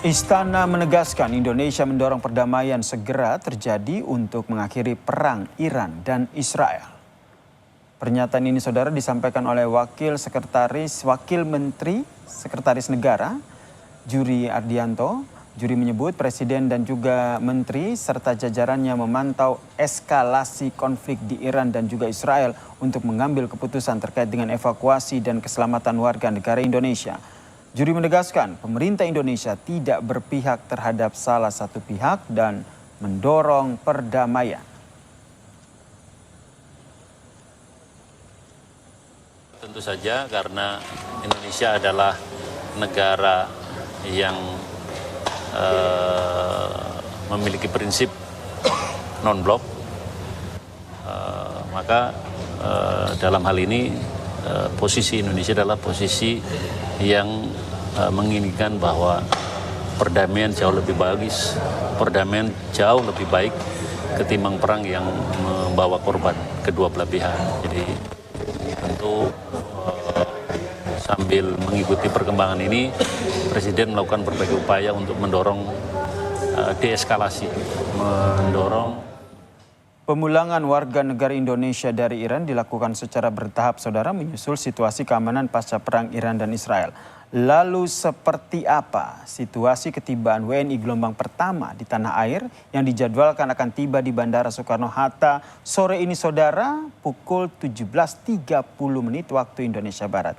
Istana menegaskan Indonesia mendorong perdamaian segera terjadi untuk mengakhiri perang Iran dan Israel. Pernyataan ini saudara disampaikan oleh Wakil Menteri Sekretaris Negara Juri Ardianto. Juri menyebut Presiden dan juga Menteri serta jajarannya memantau eskalasi konflik di Iran dan juga Israel untuk mengambil keputusan terkait dengan evakuasi dan keselamatan warga negara Indonesia. Juri menegaskan pemerintah Indonesia tidak berpihak terhadap salah satu pihak dan mendorong perdamaian. Tentu saja karena Indonesia adalah negara yang memiliki prinsip non-blok, maka dalam hal ini posisi Indonesia adalah posisi yang menginginkan bahwa perdamaian jauh lebih bagus, perdamaian jauh lebih baik ketimbang perang yang membawa korban kedua belah pihak. Jadi tentu sambil mengikuti perkembangan ini, Presiden melakukan berbagai upaya untuk mendorong deeskalasi, mendorong pemulangan warga negara Indonesia dari Iran dilakukan secara bertahap, saudara, menyusul situasi keamanan pasca perang Iran dan Israel. Lalu seperti apa situasi ketibaan WNI gelombang pertama di tanah air yang dijadwalkan akan tiba di Bandara Soekarno-Hatta sore ini, saudara, pukul 17.30 waktu Indonesia Barat.